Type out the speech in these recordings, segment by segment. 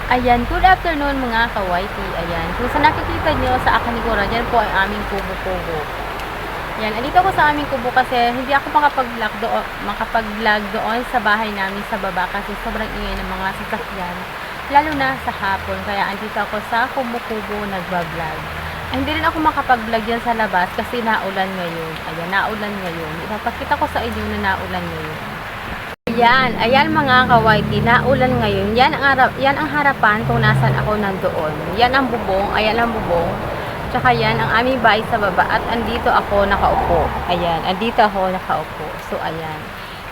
Ayan, good afternoon mga ka-YT. Ayan, kung sa nakikita nyo sa akin likuran, yan po ay aming kubo-kubo. Ayan, andito ako sa aming kubo kasi hindi ako makapag-vlog doon sa bahay namin sa baba kasi sobrang ingay ng mga sasakyan, lalo na sa hapon. Kaya andito ako sa kubo-kubo nagbablog. Ay, hindi rin ako makapag-vlog yan sa labas kasi naulan ngayon. Ayan, naulan ngayon. Ipapakita ko sa inyo na naulan ngayon. Ayan mga ka-YT, naulan ngayon. Yan ang harapan kung nasan ako nandoon. Yan ang bubong, ayan ang bubong. Tsaka yan ang aming bahay sa baba at andito ako nakaupo. Ayan, andito ako nakaupo. So ayan.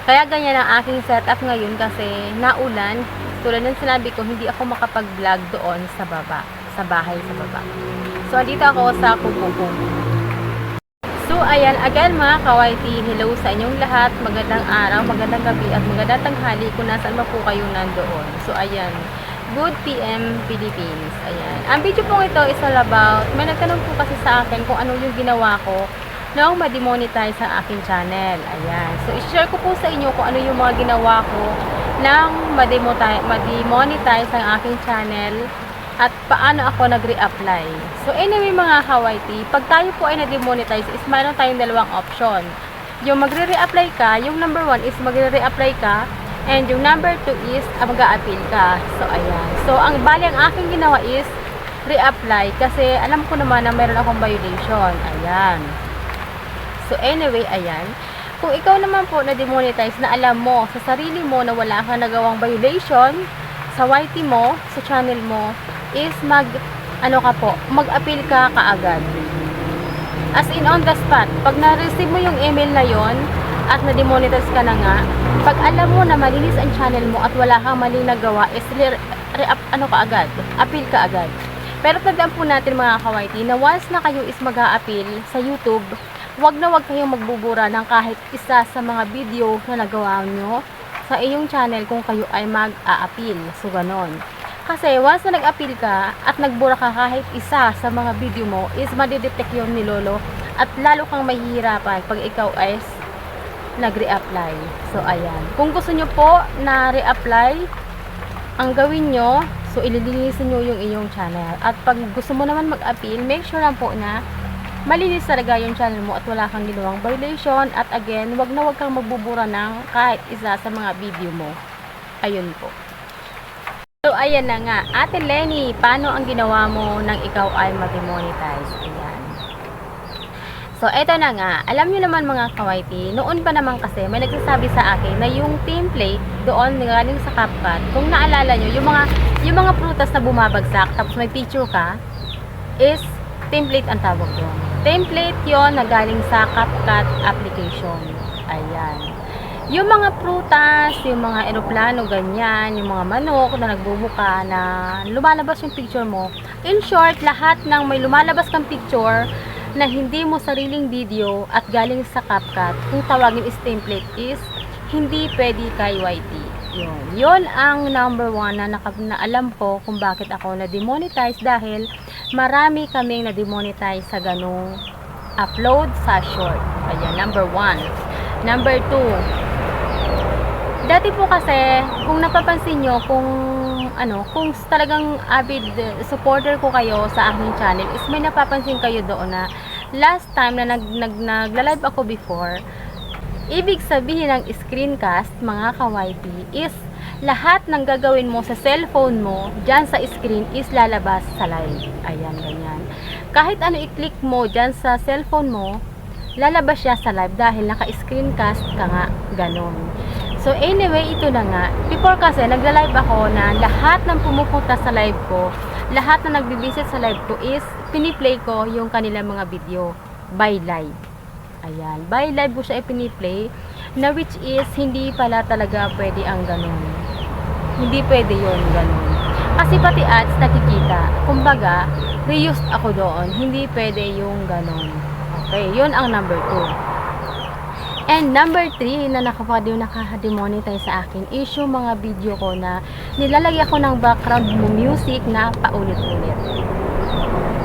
Kaya ganyan ang aking setup ngayon kasi naulan. Tulad ng sinabi ko, hindi ako makapag-vlog doon sa baba, sa bahay sa baba. So andito ako sa kubo-kubo. So, ayan, again mga ka-YT, hello sa inyong lahat, magandang araw, magandang gabi, at magandang tanghali kung nasaan man po kayo nandoon. So, ayan, good PM Philippines, ayan. Ang video pong ito is all about, may nagtanong po kasi sa akin kung ano yung ginawa ko noong ma-demonetize ang aking channel, ayan. So, i-share ko po sa inyo kung ano yung mga ginawa ko nang ma-demonetize ang aking channel at paano ako nag-reapply. So anyway mga ka-YT, pag tayo po ay na-demonetize is mayroon tayong dalawang option. Yung magre-reapply ka, yung number 1 is magre-reapply ka, and yung number 2 is mag-a-appeal ka. So ayan. So ang bali ang aking ginawa is reapply kasi alam ko naman na meron akong violation. Ayan. So anyway, ayan. Kung ikaw naman po na-demonetize na alam mo sa sarili mo na wala kang nagawang violation sa YT mo, sa channel mo, is mag-appeal ka kaagad. As in on the spot. Pag na-receive mo yung email na yon at na-demonetize ka na nga, pag alam mo na malinis ang channel mo at wala kang maling nagawa, is kaagad, appeal ka agad. Pero tandaan po natin mga ka-YT na once na kayo is mag-a-appeal sa YouTube, wag kayong magbubura ng kahit isa sa mga video na nagawa nyo sa iyong channel kung kayo ay mag-a-appeal. So, ganon. Kasi once na nag-appeal ka at nagbura ka kahit isa sa mga video mo, is madidetect yun ni Lolo at lalo kang mahihirapan pag ikaw ay nag-reapply. So, ayan. Kung gusto nyo po na reapply, ang gawin nyo, so ililinisin nyo yung iyong channel. At pag gusto mo naman mag-appeal, make sure lang po na malinis talaga yung channel mo at wala kang ginawang violation. At again, wag kang magbubura ng kahit isa sa mga video mo. Ayun po. So, ayan na nga. Ate Lenny, paano ang ginawa mo nang ikaw ay ma-demonetize? Ayan. So, eto na nga. Alam nyo naman mga ka-YT, noon pa naman kasi may nagsasabi sa akin na yung template doon galing sa CapCut, kung naalala nyo, yung mga prutas na bumabagsak tapos may picture ka, is template ang tawag doon. Template yon na galing sa CapCut application. Ayan. Yung mga prutas, yung mga eroplano, ganyan, yung mga manok na nagbubuka na lumalabas yung picture mo. In short, lahat ng may lumalabas kang picture na hindi mo sariling video at galing sa CapCut, kung tawagin is template, is hindi pwede kay YT. Yun ang number 1 na alam ko kung bakit ako na-demonetize dahil marami kaming na-demonetize sa ganung upload sa short. Ayan, number 1. Number 2, dati po kasi, kung napapansin nyo, kung talagang avid supporter ko kayo sa aking channel, is may napapansin kayo doon na last time na nagla-live ako before, ibig sabihin ng screencast, mga ka-YT, is lahat ng gagawin mo sa cellphone mo, dyan sa screen, is lalabas sa live. Ayan, ganyan. Kahit ano i-click mo dyan sa cellphone mo, lalabas siya sa live dahil naka-screencast ka nga, ganon. So anyway, ito na nga. Before kasi, nagla-live ako na lahat ng pumupunta sa live ko, lahat na nagbi-visit sa live ko is piniplay ko yung kanilang mga video by live. Ayan. By live ko siya ipiniplay na which is hindi pala talaga pwede ang ganun. Hindi pwede yun ganun. Kasi pati ads nakikita. Kumbaga, reused ako doon. Hindi pwede yung ganun. Okay, yun ang number 2. And number 3 na naka-demonetize sa akin is yung mga video ko na nilalagay ako ng background music na paulit-ulit.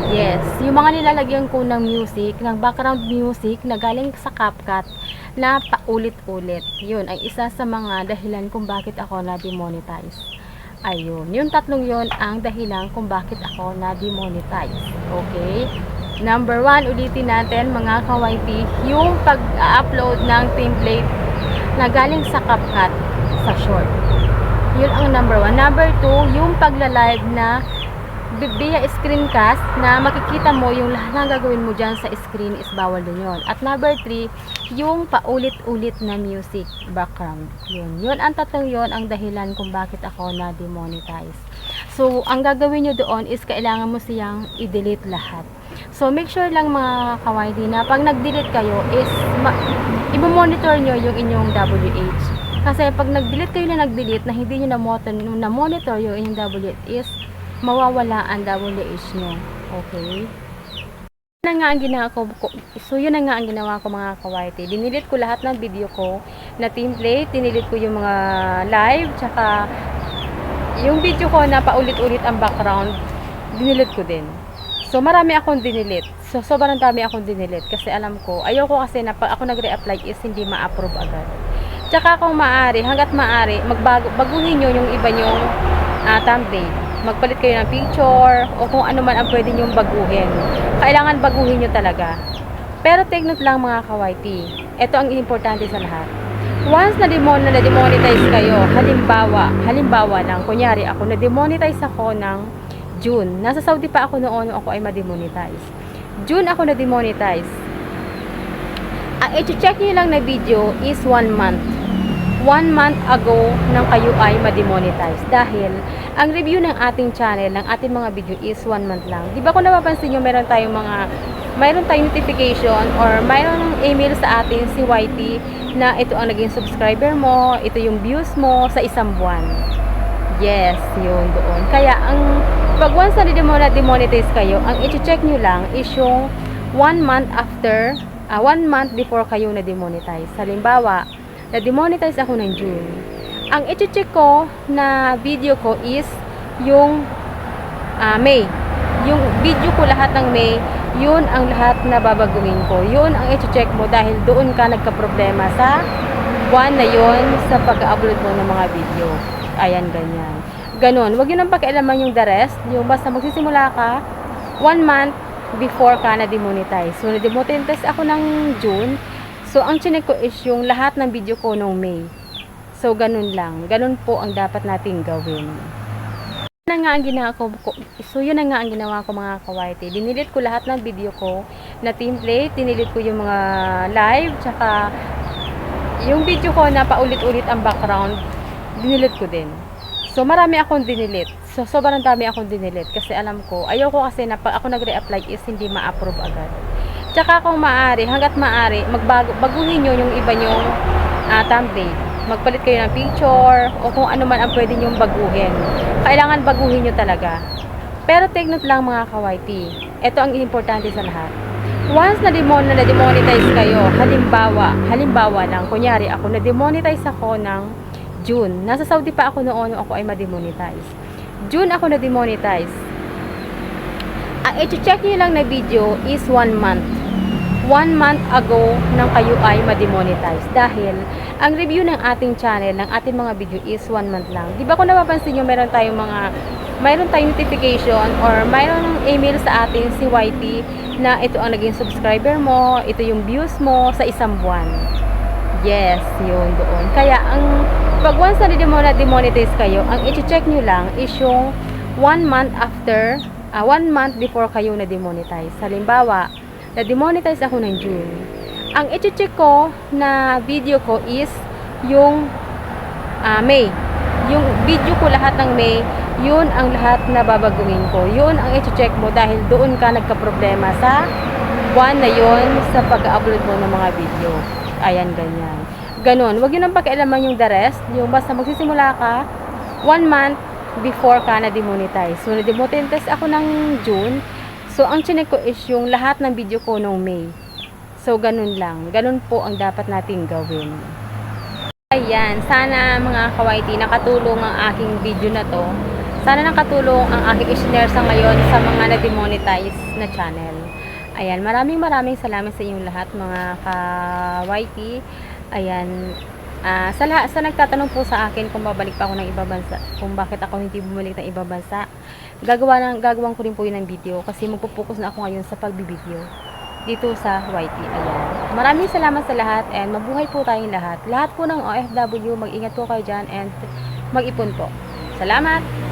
Yes, yung mga nilalagyan ko ng music, ng background music na galing sa CapCut na paulit-ulit. Yun ay isa sa mga dahilan kung bakit ako na-demonetize. Ayun, yung tatlong yon ang dahilan kung bakit ako na-demonetize. Okay? Number 1, ulitin natin mga kawaiti, yung pag-upload ng template na galing sa CapCut sa short. Yun ang number 1. Number 2, yung pagla-live na via screencast na makikita mo yung lahat ng gagawin mo dyan sa screen is bawal din yun. At number 3, yung paulit-ulit na music background. Yun ang tatlong yun ang dahilan kung bakit ako na-demonetize. So, ang gagawin nyo doon is kailangan mo siyang i-delete lahat. So, make sure lang mga kawaiti na pag nag-delete kayo is i-monitor nyo yung inyong WH. Kasi pag nag-delete kayo na nag-delete na hindi nyo na-monitor yung inyong WH is mawawala ang WH nyo. Okay? Yun na nga ang ginawa ko. So, yun na nga ang ginawa ko mga kawaiti. Dinilit ko lahat ng video ko na template. Dinilit ko yung mga live. Tsaka, yung video ko na paulit-ulit ang background, dinilit ko din. So, marami akong dinilit. So, sobrang dami akong dinilit. Kasi alam ko, ayoko kasi na pag ako nag-re-apply is hindi ma-approve agad. Tsaka kung maaari, hanggat maaari, baguhin nyo yung iba nyong thumbnail. Magpalit kayo ng picture o kung ano man ang pwede nyong baguhin. Kailangan baguhin nyo talaga. Pero take note lang mga kawaiti. Ito ang importante sa lahat. Once na demonetize kayo, halimbawa lang, kunyari ako, na-demonetize ako ng June. Nasa Saudi pa ako noon ako ay ma-demonetize. June ako na-demonetize. Ang i-check nyo lang na video is 1 month. 1 month ago nang kayo ay ma-demonetize dahil ang review ng ating channel, ng ating mga video is 1 month lang. Di ba kung napapansin nyo, mayroon tayong notification or mayroong email sa atin si YT na ito ang naging subscriber mo, ito yung views mo sa isang buwan. Yes, yun doon. Kaya pag once na demonetize kayo, ang i-check nyo lang is yung 1 month after, 1 month before kayo na-demonetize. Halimbawa, na-demonetize ako ng June. Ang i-check ko na video ko is yung May. Yung video ko lahat ng May, yun ang lahat na babaguhin ko. Yun ang i-check mo dahil doon ka nagka-problema sa buwan na yun sa pag-upload mo ng mga video. Ayan, ganyan. Ganon. Huwag yun ang pakialaman yung the rest. Yung basta magsisimula ka, 1 month before ka na-demonetize. So, na-demonetize ako ng June. So, ang chinek ko is yung lahat ng video ko noong May. So, ganun lang. Ganun po ang dapat nating gawin. Yun na nga ang ginawa ko mga kawaiti. Dinilit ko lahat ng video ko na template. Dinilit ko yung mga live. Tsaka, yung video ko na paulit-ulit ang background, dinilit ko din. So, marami akong dinilit. So, sobrang dami akong dinilit. Kasi alam ko, ayoko kasi na pag ako nag-re-apply is hindi ma-approve agad. Tsaka kung maaari, hanggat maaari, baguhin nyo yung iba nyong thumbnail. Magpalit kayo ng picture o kung ano man ang pwede nyong baguhin. Kailangan baguhin nyo talaga. Pero take note lang mga kawaiti. Ito ang importante sa lahat. Once na demonetize kayo, halimbawa lang, kunyari ako, na-demonetize ako ng June. Nasa Saudi pa ako noon ako ay ma-demonetize. June ako na-demonetize. Ang i-check nyo lang na video is 1 month. 1 month ago nang kayo ay ma-demonetize dahil ang review ng ating channel, ng ating mga video is 1 month lang. Di ba kung napapansin nyo, mayroon tayong notification or mayroong email sa atin si YT na ito ang naging subscriber mo, ito yung views mo sa isang buwan. Yes, yun doon. Kaya pag once na demonetize kayo, ang i-check nyo lang is yung 1 month after, 1 month before kayo na-demonetize. Halimbawa, na-demonetize ako ng June. Ang i-check ko na video ko is yung May. Yung video ko lahat ng May, yun ang lahat na babaguhin ko. Yun ang i-check mo dahil doon ka nagka-problema sa buwan na yun sa pag-upload mo ng mga video. Ayan, ganyan. Ganon. Huwag yun ang pakialaman yung the rest. Yung basta magsisimula ka, 1 month before ka na-demonetize. So, na-demonetize ako ng June. So, ang chinek ko is yung lahat ng video ko noong May. So, ganun lang. Ganun po ang dapat nating gawin. Ayan. Sana mga kawaiti, nakatulong ang aking video na to. Sana nakatulong ang aking i-share sa ngayon sa mga na-demonetize na channel. Ayan. Maraming salamat sa inyong lahat mga kawaiti. Ayan. Sa nagtatanong po sa akin kung babalik pa ako ng ibang bansa, kung bakit ako hindi bumalik ng ibang bansa, gagawan ko rin po yun ng video kasi magpo-focus na ako ngayon sa pagbibideo dito sa YT. Ayan. Maraming salamat sa lahat and mabuhay po tayong lahat. Lahat po ng OFW, mag-ingat po kayo dyan and mag-ipon po. Salamat!